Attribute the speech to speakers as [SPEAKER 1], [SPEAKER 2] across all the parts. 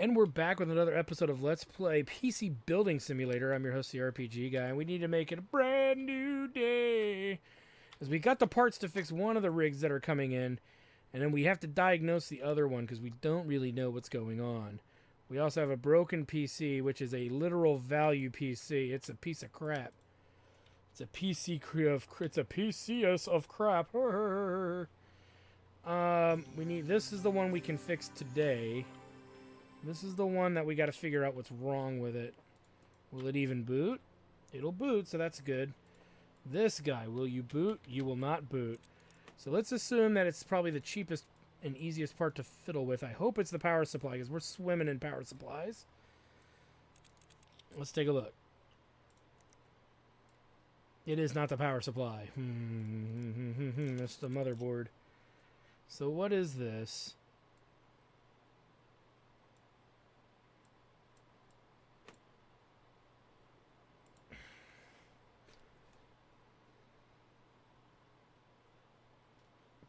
[SPEAKER 1] And we're back with another episode of Let's Play PC Building Simulator. I'm your host, the RPG Guy, and we need to make it a brand new day. As we got the parts to fix one of the rigs that are coming in, and then we have to diagnose the other one because we don't really know what's going on. We also have a broken PC, which is a literal value PC. It's a piece of crap. It's a PCS of crap. This is the one we can fix today. This is the one that we got to figure out what's wrong with it. Will it even boot? It'll boot, so that's good. This guy, will you boot? You will not boot. So let's assume that it's probably the cheapest and easiest part to fiddle with. I hope it's the power supply, because we're swimming in power supplies. Let's take a look. It is not the power supply. That's the motherboard. So what is this?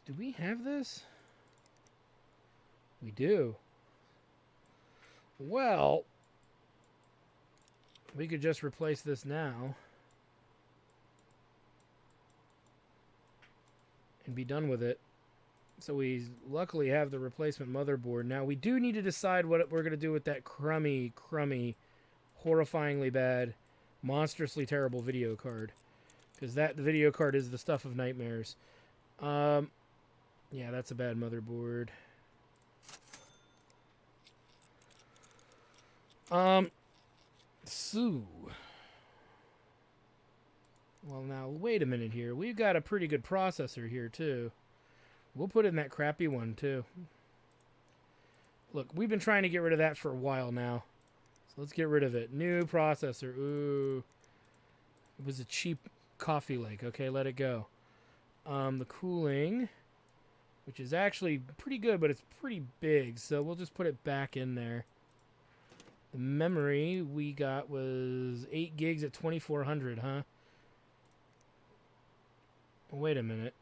[SPEAKER 1] Do we have this? We do. Well, we could just replace this now and be done with it. So we luckily have the replacement motherboard. Now we do need to decide what we're going to do with that crummy, horrifyingly bad, monstrously terrible video card. Because the video card is the stuff of nightmares. Yeah, that's a bad motherboard. So. Well, now, wait a minute here. We've got a pretty good processor here, too. We'll put in that crappy one, too. Look, we've been trying to get rid of that for a while now. So let's get rid of it. New processor. Ooh. It was a cheap coffee lake. Okay, let it go. The cooling, which is actually pretty good, but it's pretty big, so we'll just put it back in there. The memory we got was 8 gigs at 2400, huh? Wait a minute.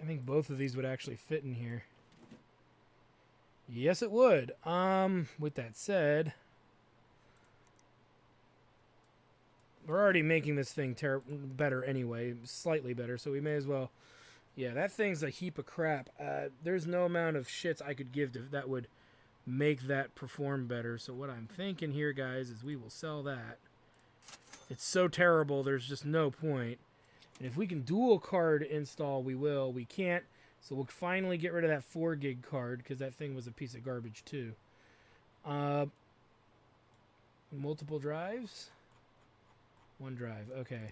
[SPEAKER 1] I think both of these would actually fit in here. Yes, it would. With that said, we're already making this thing better anyway, slightly better, so we may as well. Yeah, that thing's a heap of crap. There's no amount of shits I could give that would make that perform better. So what I'm thinking here, guys, is we will sell that. It's so terrible, there's just no point. And if we can dual card install, we will. We can't, so we'll finally get rid of that 4 gig card, because that thing was a piece of garbage too. Multiple drives? One drive, okay.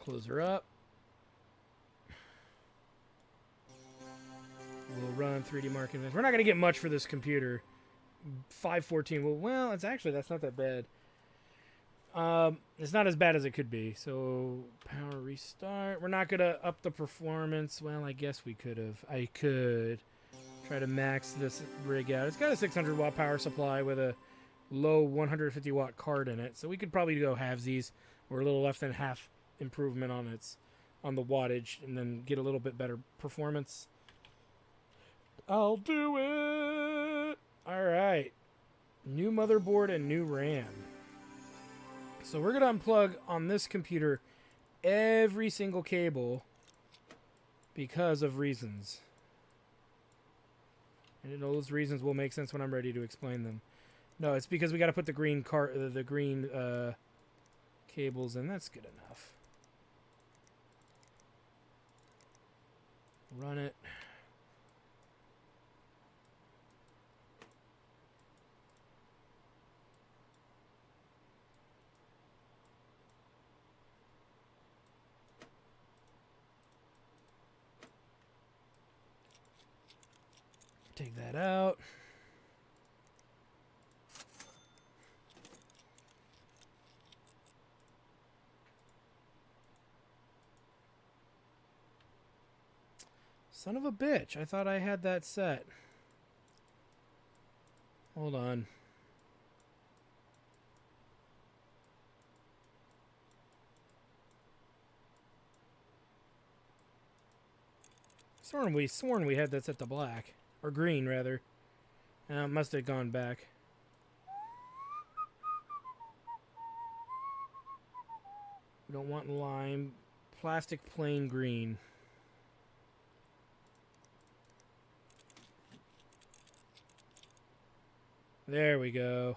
[SPEAKER 1] Close her up. We'll run 3D Mark Advanced. We're not going to get much for this computer. 514. Well, it's actually, that's not that bad. It's not as bad as it could be. So, power restart. We're not going to up the performance. Well, I guess we could have. I could try to max this rig out. It's got a 600 watt power supply with a low 150 watt card in it. So we could probably go halvesies, or a little less than half improvement on the wattage, and then get a little bit better performance. I'll do it! Alright. New motherboard and new RAM. So we're going to unplug on this computer every single cable because of reasons. And those reasons will make sense when I'm ready to explain them. No, it's because we got to put the green cables in. That's good enough. Run it. Take that out. Son of a bitch. I thought I had that set. Hold on. Sworn we had that set to black. Or green, rather. Must have gone back. We don't want lime. Plastic plain green. There we go.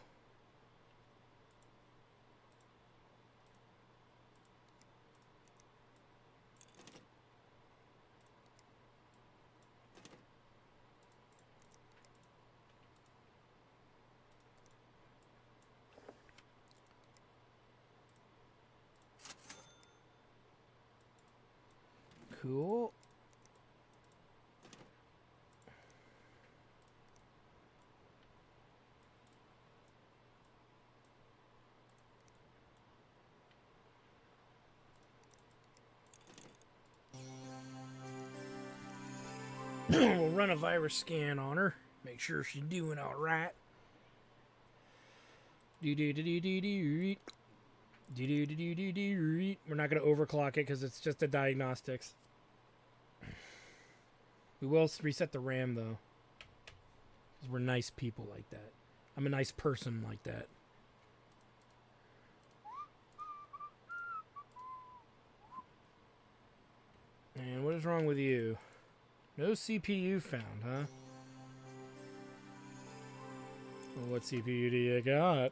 [SPEAKER 1] Cool. We'll run a virus scan on her. Make sure she's doing all right. We're not going to overclock it because it's just a diagnostics. We will reset the RAM though, because we're nice people like that. I'm a nice person like that. And what is wrong with you? No CPU found, huh? Well, what CPU do you got?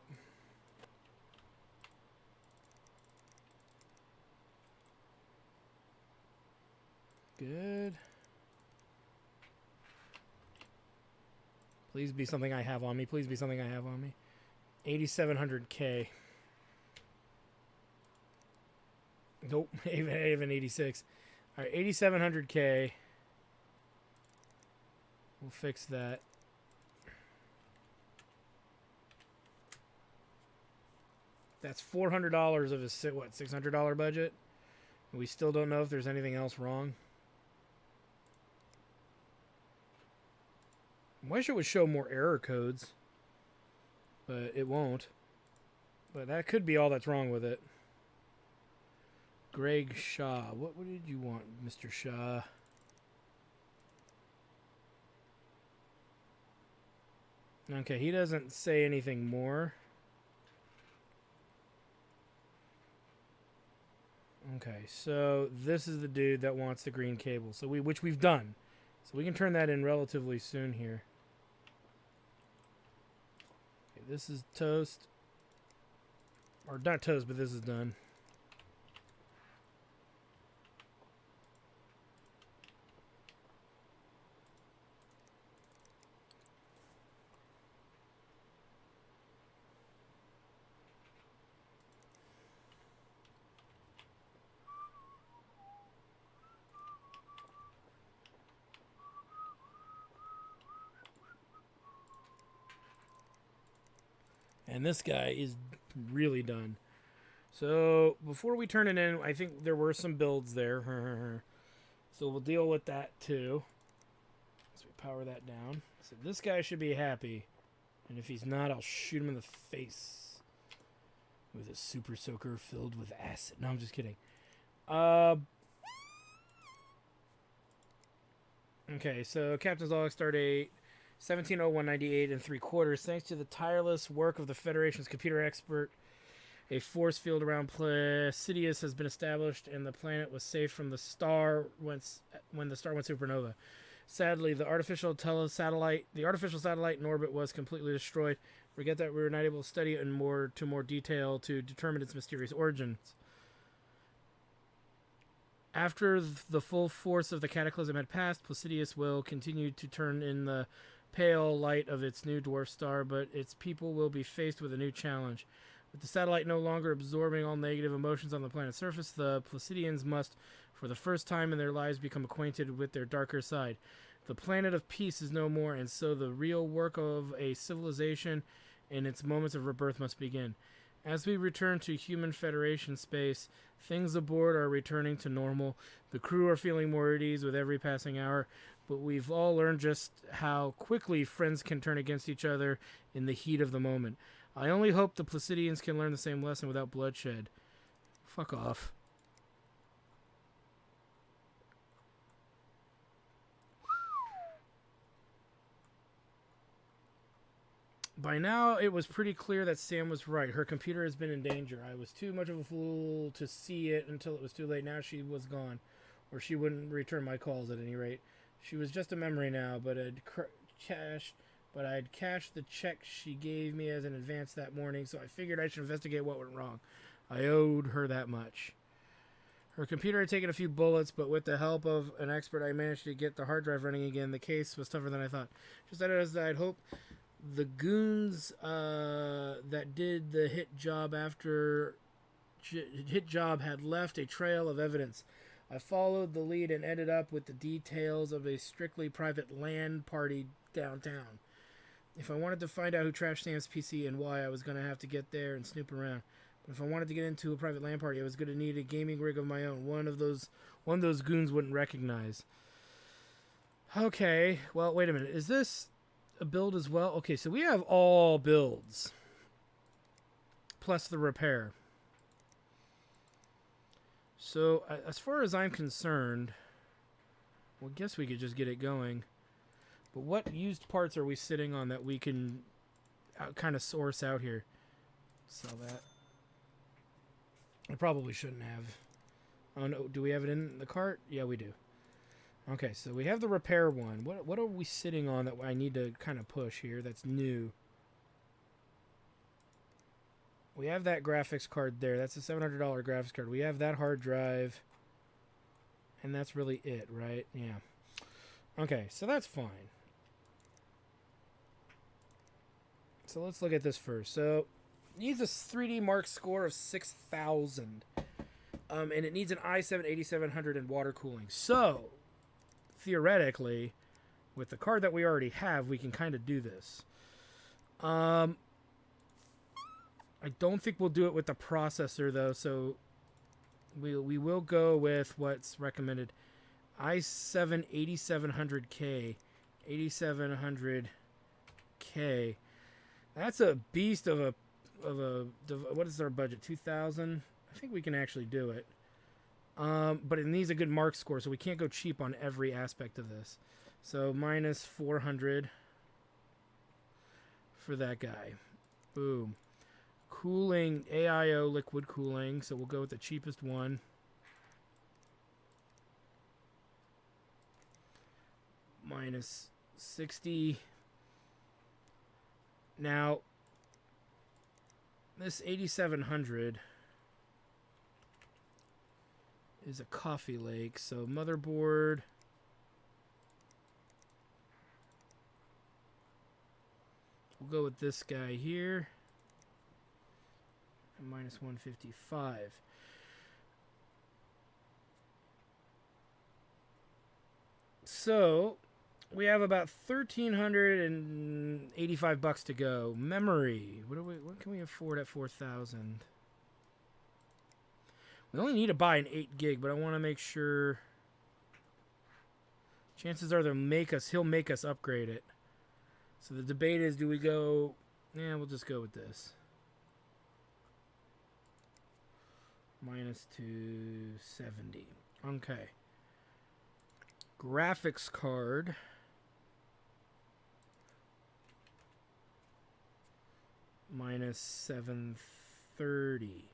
[SPEAKER 1] Good. Please be something I have on me. Please be something I have on me. 8700K. Nope. I have an 86. Alright, 8700K. We'll fix that. That's $400 of his, what, $600 budget? We still don't know if there's anything else wrong. I wish it would show more error codes, but it won't. But that could be all that's wrong with it. Greg Shaw. What did you want, Mr. Shaw? Okay, he doesn't say anything more. Okay, so this is the dude that wants the green cable. So which we've done. So we can turn that in relatively soon here. Okay, this is toast. Or not toast, but this is done. And this guy is really done. So before we turn it in, I think there were some builds there. So we'll deal with that too. So we power that down. So this guy should be happy. And if he's not, I'll shoot him in the face with a super soaker filled with acid. No, I'm just kidding. Okay, so Captain's Log, start date 170198 and 3/4. Thanks to the tireless work of the Federation's computer expert, a force field around Placidius has been established, and the planet was saved from the star when the star went supernova. Sadly, the artificial satellite in orbit was completely destroyed. Forget that we were not able to study it in more detail to determine its mysterious origins. After the full force of the cataclysm had passed, Placidius will continue to turn in the pale light of its new dwarf star, but its people will be faced with a new challenge. With the satellite no longer absorbing all negative emotions on the planet's surface, the Placidians must, for the first time in their lives, become acquainted with their darker side. The planet of peace is no more, and so the real work of a civilization in its moments of rebirth must begin. As we return to human Federation space, things aboard are returning to normal. The crew are feeling more at ease with every passing hour, but we've all learned just how quickly friends can turn against each other in the heat of the moment. I only hope the Placidians can learn the same lesson without bloodshed. Fuck off. By now, it was pretty clear that Sam was right. Her computer has been in danger. I was too much of a fool to see it until it was too late. Now she was gone, or she wouldn't return my calls at any rate. She was just a memory now, but I'd cashed the check she gave me as an advance that morning, so I figured I should investigate what went wrong. I owed her that much. Her computer had taken a few bullets, but with the help of an expert, I managed to get the hard drive running again. The case was tougher than I thought. Just as I'd hoped, the goons that did the hit job had left a trail of evidence. I followed the lead and ended up with the details of a strictly private LAN party downtown. If I wanted to find out who trashed Sam's PC and why, I was going to have to get there and snoop around. But if I wanted to get into a private LAN party, I was going to need a gaming rig of my own. One of those goons wouldn't recognize. Okay, well, wait a minute. Is this a build as well? Okay, so we have all builds. Plus the repair. So, as far as I'm concerned, well, I guess we could just get it going. But what used parts are we sitting on that we can kind of source out here? Sell that. I probably shouldn't have. Oh, no. Do we have it in the cart? Yeah, we do. Okay, so we have the repair one. What are we sitting on that I need to kind of push here that's new? We have that graphics card there. That's a $700 graphics card. We have that hard drive. And that's really it, right? Yeah. Okay, so that's fine. So let's look at this first. So, it needs a 3D Mark score of 6,000. And it needs an i7 8700 and water cooling. So, theoretically, with the card that we already have, we can kind of do this. I don't think we'll do it with the processor, though, so we will go with what's recommended. i7 8700K. 8700K. That's a beast of a what is our budget? 2,000? I think we can actually do it. But it needs a good mark score, so we can't go cheap on every aspect of this. So minus 400 for that guy. Boom. Cooling, AIO liquid cooling, so we'll go with the cheapest one. Minus 60. Now, this 8700 is a Coffee Lake, so motherboard. We'll go with this guy here. Minus 155. So we have about $1,385 to go. Memory. What can we afford at 4,000? We only need to buy an 8 gig, but I want to make sure. Chances are he'll make us upgrade it. So the debate is, do we go? Yeah, we'll just go with this. Minus 270. Okay. Graphics card. Minus 730.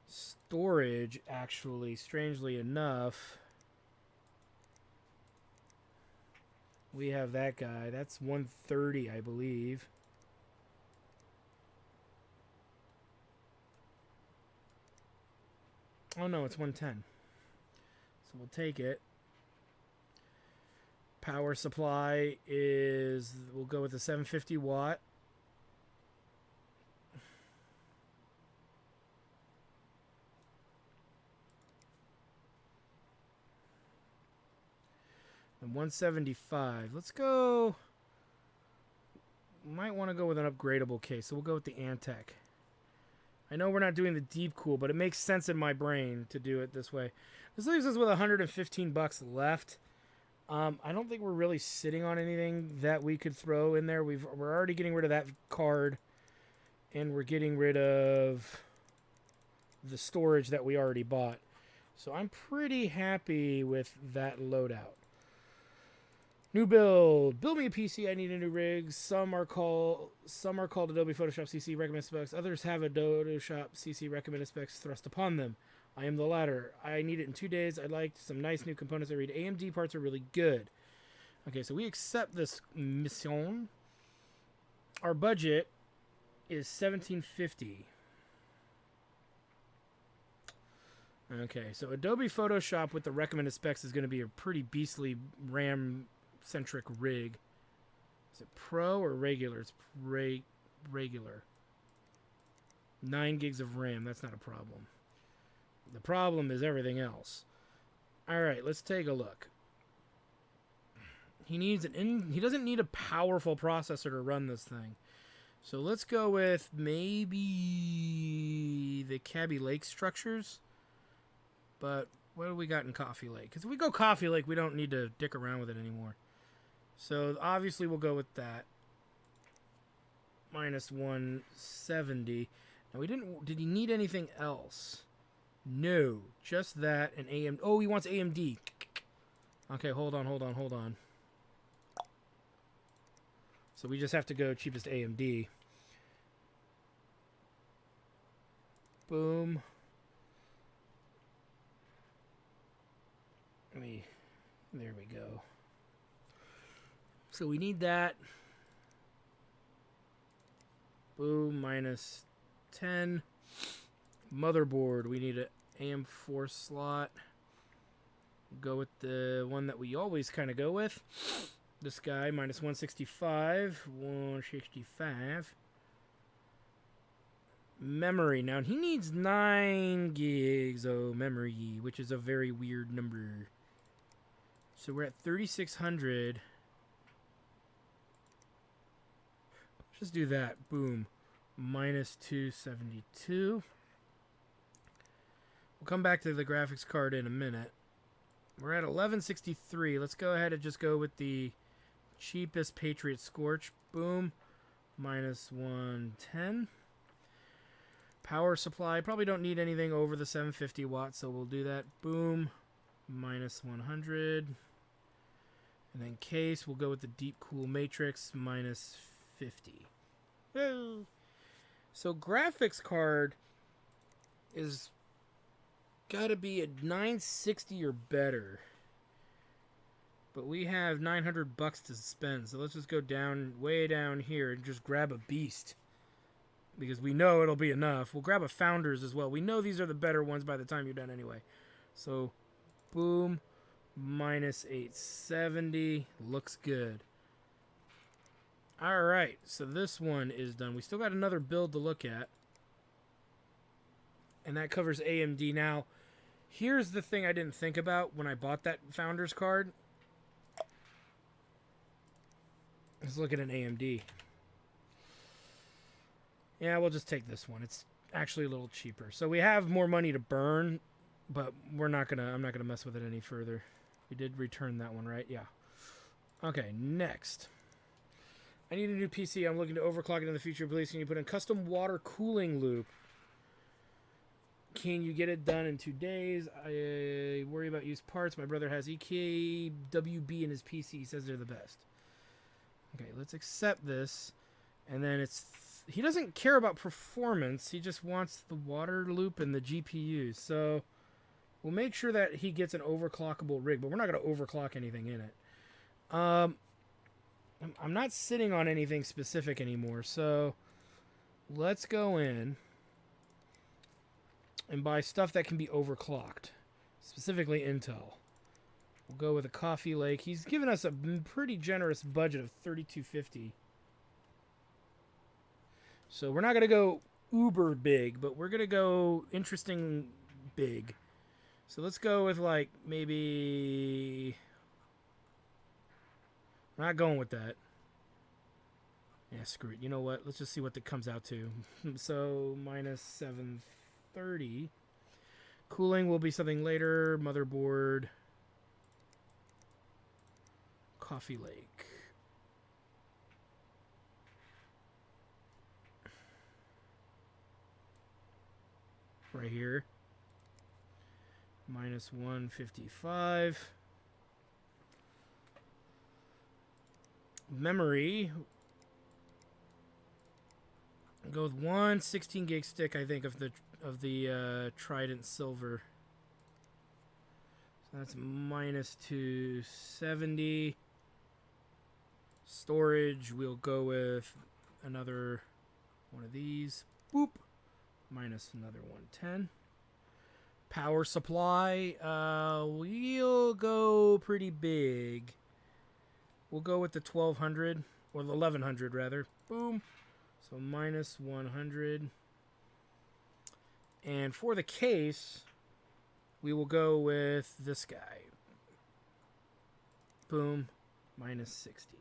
[SPEAKER 1] Storage, actually, strangely enough, we have that guy. That's 130, I believe. Oh, no, it's 110. So we'll take it. Power supply is, we'll go with the 750 watt. And 175. Let's go. Might want to go with an upgradable case, so we'll go with the Antec. I know we're not doing the deep cool, but it makes sense in my brain to do it this way. This leaves us with $115 left. I don't think we're really sitting on anything that we could throw in there. We're already getting rid of that card, and we're getting rid of the storage that we already bought. So I'm pretty happy with that loadout. New build. Build me a PC. I need a new rig. Some are called Adobe Photoshop CC recommended specs. Others have Adobe Photoshop CC recommended specs thrust upon them. I am the latter. I need it in 2 days. I like some nice new components. I read AMD parts are really good. Okay, so we accept this mission. Our budget is $1750. Okay, so Adobe Photoshop with the recommended specs is going to be a pretty beastly RAM-centric rig. Is it Pro or regular? It's regular. 9 gigs of RAM. That's not a problem. The problem is everything else. All right, let's take a look. He doesn't need a powerful processor to run this thing. So let's go with maybe the Kaby Lake structures. But what do we got in Coffee Lake? Because if we go Coffee Lake, we don't need to dick around with it anymore. So obviously we'll go with that. Minus 170. Now did he need anything else? No, just that and AMD. Oh, he wants AMD. Okay, hold on. So we just have to go cheapest AMD. Boom. There we go. So we need that. Boom, minus 10. Motherboard, we need an AM4 slot. Go with the one that we always kind of go with. This guy, minus 165. 165. Memory. Now, he needs 9 gigs of memory, which is a very weird number. So we're at 3,600. Just do that. Boom. Minus 272. We'll come back to the graphics card in a minute. We're at 1163. Let's go ahead and just go with the cheapest Patriot Scorch. Boom. Minus 110. Power supply. Probably don't need anything over the 750 watts, so we'll do that. Boom. Minus 100. And then case, we'll go with the Deep Cool Matrix. Minus 50. Woo. So graphics card is got to be a 960 or better. But we have $900 to spend, so let's just go down, way down here, and just grab a beast. Because we know it'll be enough. We'll grab a Founders as well. We know these are the better ones by the time you're done anyway. So, boom, minus 870. Looks good. Alright, so this one is done. We still got another build to look at. And that covers AMD. Now, here's the thing I didn't think about when I bought that Founders card. Let's look at an AMD. Yeah, we'll just take this one. It's actually a little cheaper. So we have more money to burn, but I'm not gonna mess with it any further. We did return that one, right? Yeah. Okay, next. I need a new PC. I'm looking to overclock it in the future. Please, can you put in custom water cooling loop? Can you get it done in 2 days? I worry about used parts. My brother has EKWB in his PC. He says they're the best. Okay, let's accept this. And then he doesn't care about performance. He just wants the water loop and the GPU. So we'll make sure that he gets an overclockable rig, but we're not going to overclock anything in it. I'm not sitting on anything specific anymore. So let's go in and buy stuff that can be overclocked, specifically Intel. We'll go with a Coffee Lake. He's given us a pretty generous budget of $3,250. So we're not going to go uber big, but we're going to go interesting big. So let's go with like maybe... I'm not going with that. Yeah, screw it. You know what? Let's just see what that comes out to. So minus 730. Cooling will be something later. Motherboard. Coffee Lake. Right here. Minus 155. Memory. Go with one 16 gig stick, I think, of the Trident Silver. So that's minus 270. Storage, we'll go with another one of these. Boop. Minus another 110. Power supply, we'll go pretty big. We'll go with the 1200, or the 1100 rather. Boom. So minus 100. And for the case, we will go with this guy. Boom. Minus 60.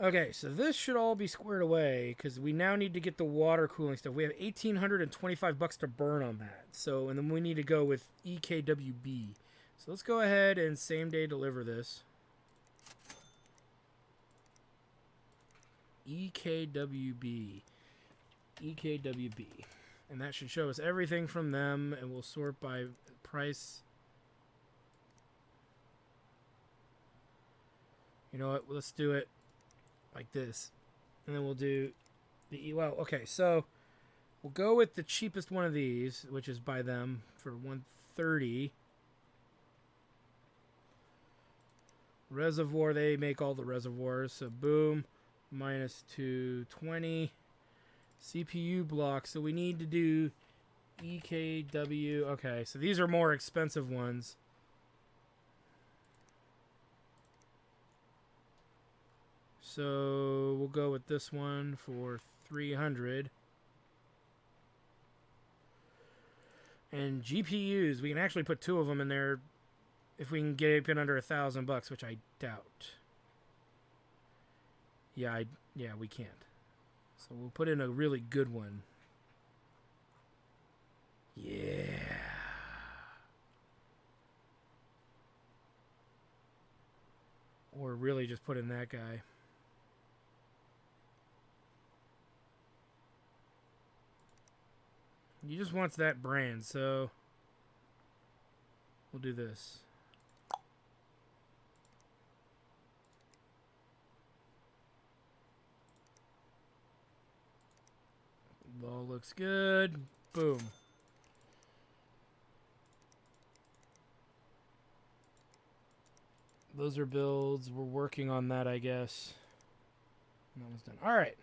[SPEAKER 1] Okay, so this should all be squared away because we now need to get the water cooling stuff. We have $1,825 to burn on that. So, and then we need to go with EKWB. So let's go ahead and same day deliver this. EKWB. EKWB. And that should show us everything from them, and we'll sort by price. You know what? Let's do it like this. And then we'll do the... Well, okay, so we'll go with the cheapest one of these, which is by them, for $130. Reservoir, they make all the reservoirs. So boom, minus 220. CPU block, so we need to do EKW. Okay, so these are more expensive ones. So we'll go with this one for 300. And GPUs, we can actually put two of them in there if we can get it under $1,000, which I doubt. Yeah, we can't. So we'll put in a really good one. Yeah. Or really just put in that guy. He just wants that brand, so we'll do this. All looks good. Boom. Those are builds. We're working on that, I guess. And that one's done. All right.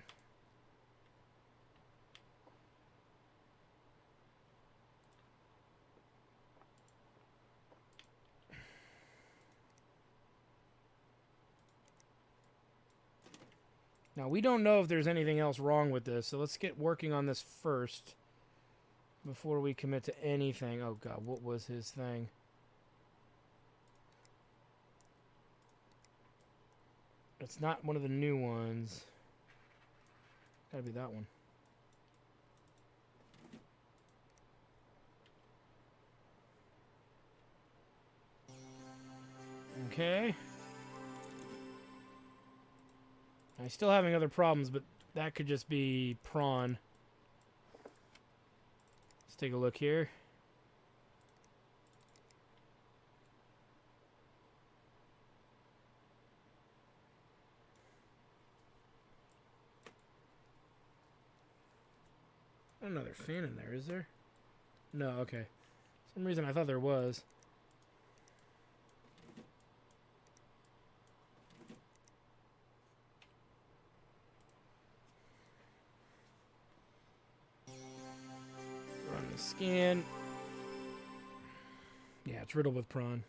[SPEAKER 1] Now, we don't know if there's anything else wrong with this, so let's get working on this first before we commit to anything. Oh, God, what was his thing? It's not one of the new ones. Gotta be that one. Okay. I'm still having other problems, but that could just be prawn. Let's take a look here. Another fan in there, is there? No, okay. For some reason I thought there was. Run the scan. Yeah, it's riddled with prawn.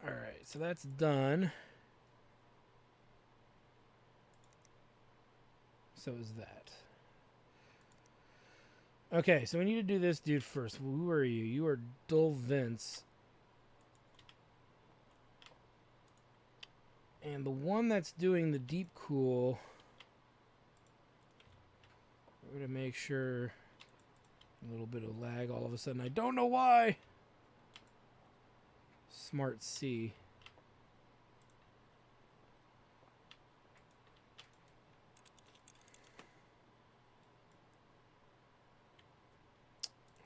[SPEAKER 1] Alright, so that's done. So is that. Okay, so we need to do this dude first. Who are you? You are Dull Vince. And the one that's doing the deep cool, we're going to make sure a little bit of lag all of a sudden. I don't know why. Smart C.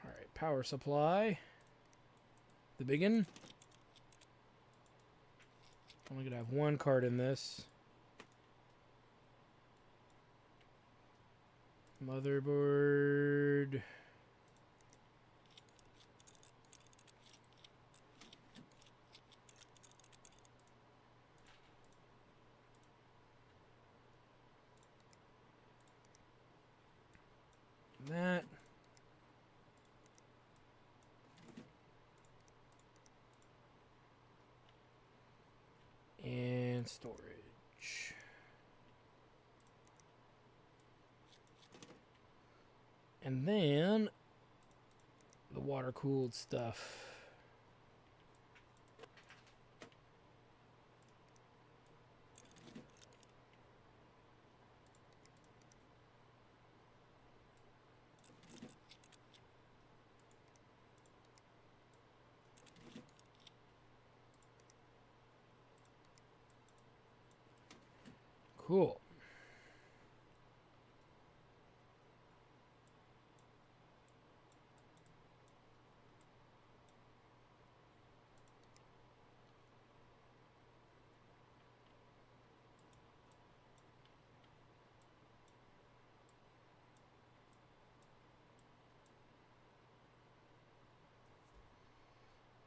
[SPEAKER 1] All right, power supply. The biggin. Only gonna have one card in this. Motherboard. That. And storage. And then the water cooled stuff. Cool.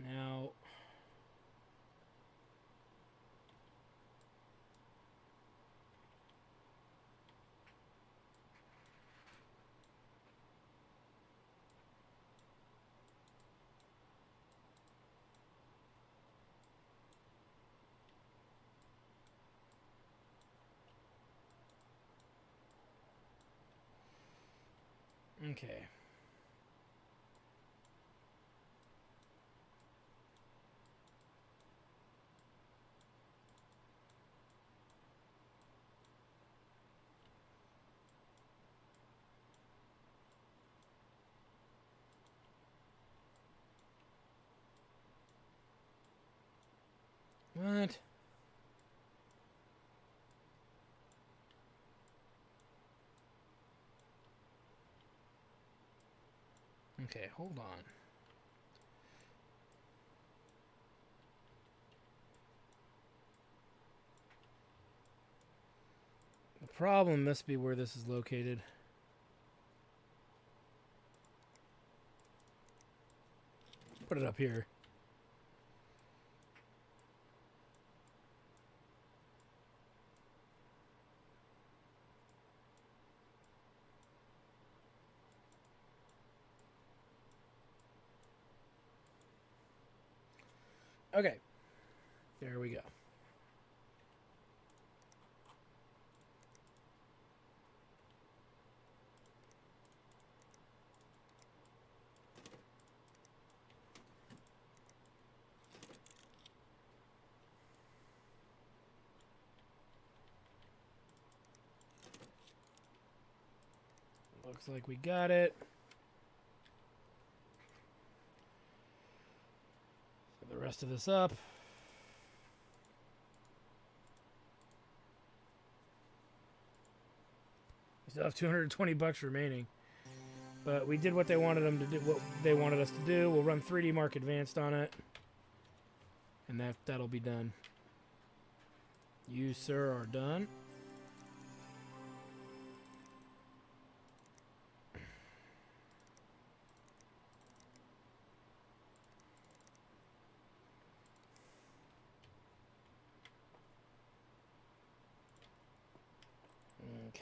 [SPEAKER 1] Now, okay. What? Okay, hold on. The problem must be where this is located. Put it up here. Okay. There we go. Looks like we got it. Put the rest of this up. We still have $220 remaining. But we did what they wanted them to do, what they wanted us to do. We'll run 3D Mark Advanced on it. And that'll be done. You, sir, are done.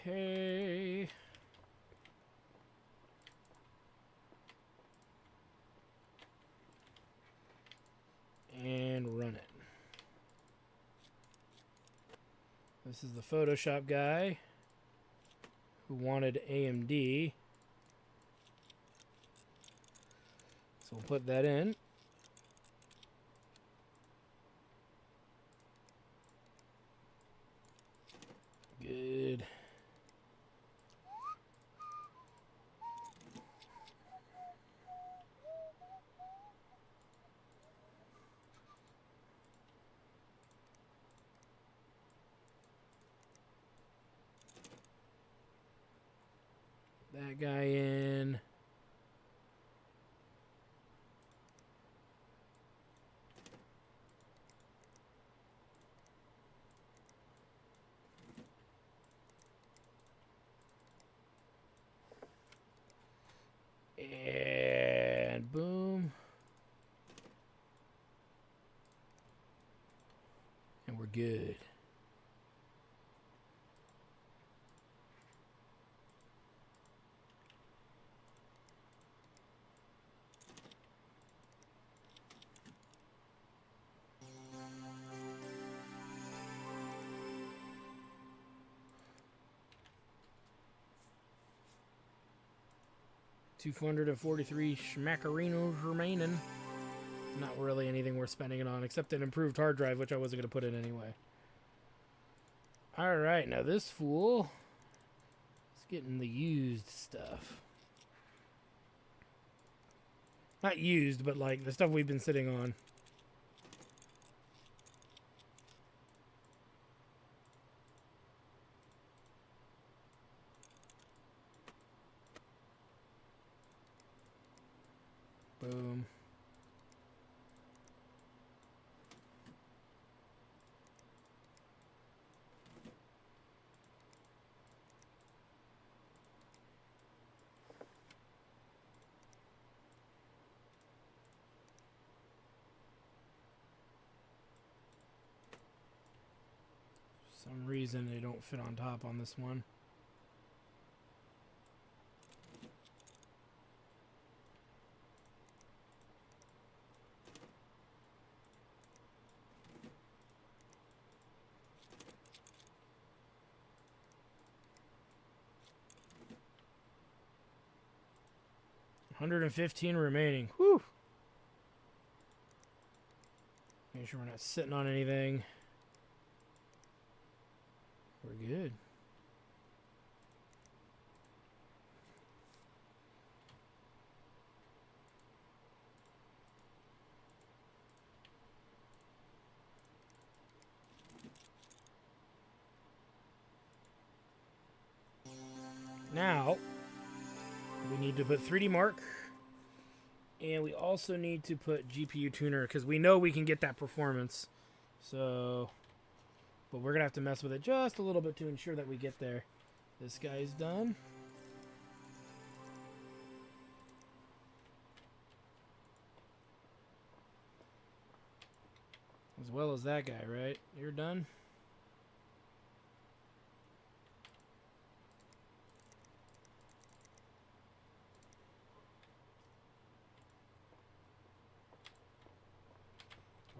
[SPEAKER 1] Okay. And run it. This is the Photoshop guy who wanted AMD. So we'll put that in. Good. That guy in. good. $243 schmackerinos remaining. Not really anything worth spending it on, except an improved hard drive, which I wasn't going to put in anyway. Alright, now this fool is getting the used stuff. Not used, but like the stuff we've been sitting on. Boom. For some reason they don't fit on top on this one. $115 remaining. Whew. Make sure we're not sitting on anything. We're good. Now, we need to put 3D Mark, and we also need to put GPU tuner, because we know we can get that performance. So, but we're going to have to mess with it just a little bit to ensure that we get there. This guy's done. As well as that guy, right? You're done?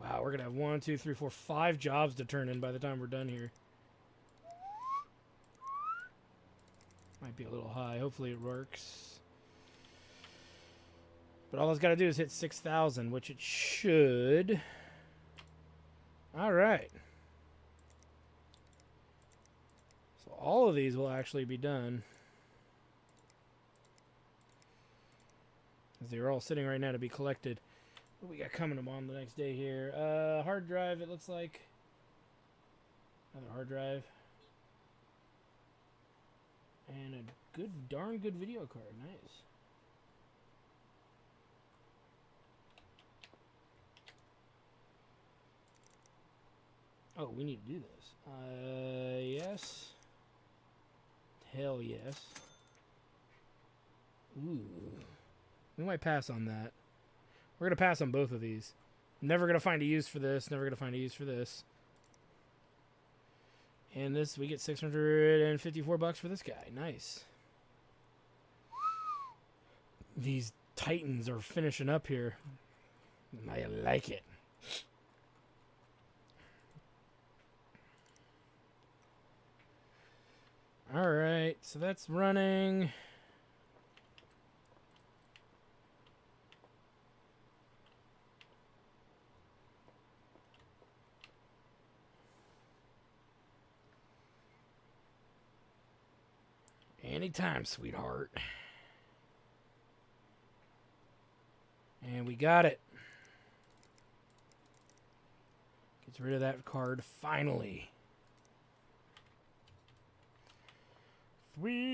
[SPEAKER 1] Wow, we're going to have 1, 2, 3, 4, 5 jobs to turn in by the time we're done here. Might be a little high. Hopefully it works. But all it's got to do is hit 6,000, which it should. All right. So all of these will actually be done. As they're all sitting right now to be collected. What we got coming on the next day here? Hard drive, it looks like. Another hard drive. And a darn good video card. Nice. Oh, we need to do this. Yes. Hell yes. Ooh. We might pass on that. We're going to pass on both of these. Never going to find a use for this. Never going to find a use for this. And this, we get $654 for this guy. Nice. These Titans are finishing up here. I like it. All right, so that's running. Anytime, sweetheart. And we got it. Gets rid of that card finally. Sweet.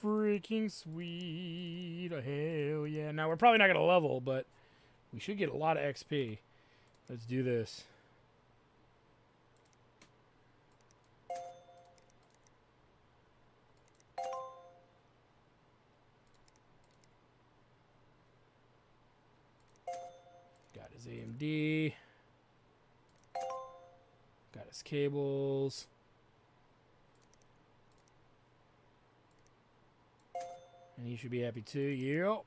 [SPEAKER 1] Freaking sweet. Oh, hell yeah. Now, we're probably not going to level, but we should get a lot of XP. Let's do this. his AMD. Got his cables. And he should be happy too. Yep.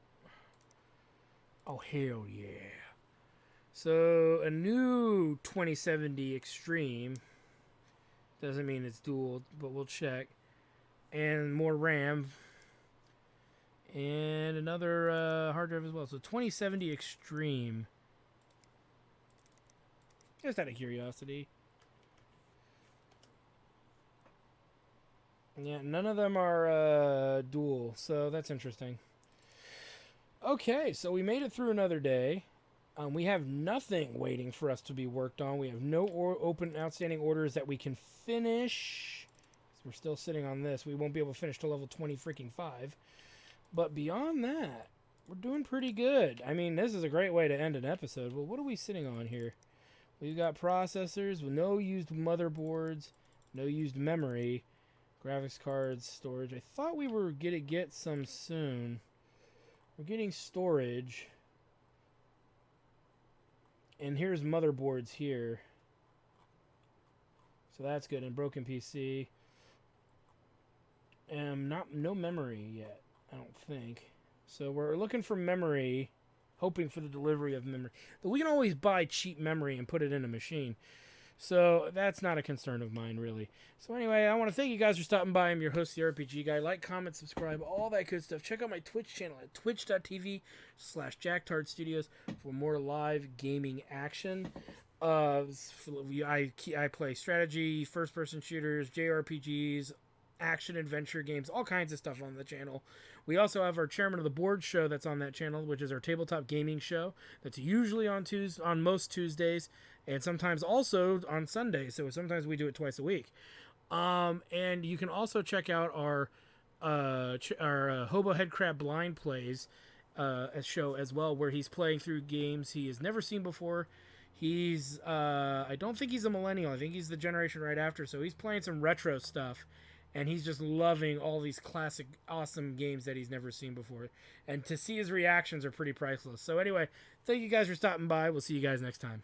[SPEAKER 1] Oh, hell yeah. So, a new 2070 Extreme. Doesn't mean it's dual, but we'll check. And more RAM. And another hard drive as well. So, 2070 Extreme. Just out of curiosity. Yeah, none of them are dual, so that's interesting. Okay, so we made it through another day. We have nothing waiting for us to be worked on. We have no open outstanding orders that we can finish. We're still sitting on this. We won't be able to finish till level 20 freaking 5. But beyond that, we're doing pretty good. I mean, this is a great way to end an episode. Well, what are we sitting on here? We've got processors with no used motherboards, no used memory, graphics cards, storage. I thought we were going to get some soon. We're getting storage. And here's motherboards here. So that's good. And broken PC. No memory yet, I don't think. So we're looking for memory, hoping for the delivery of memory. But we can always buy cheap memory and put it in a machine. So that's not a concern of mine, really. So anyway, I want to thank you guys for stopping by. I'm your host, the RPG Guy. Like, comment, subscribe, all that good stuff. Check out my Twitch channel at twitch.tv/JackTardStudios for more live gaming action. I play strategy, first-person shooters, JRPGs, action-adventure games, all kinds of stuff on the channel. We also have our Chairman of the Board show that's on that channel, which is our tabletop gaming show. That's usually on most Tuesdays, and sometimes also on Sundays. So sometimes we do it twice a week. And you can also check out our Hobo Headcrab Blind Plays show as well, where he's playing through games he has never seen before. He's I don't think he's a millennial. I think he's the generation right after. So he's playing some retro stuff. And he's just loving all these classic, awesome games that he's never seen before. And to see his reactions are pretty priceless. So anyway, thank you guys for stopping by. We'll see you guys next time.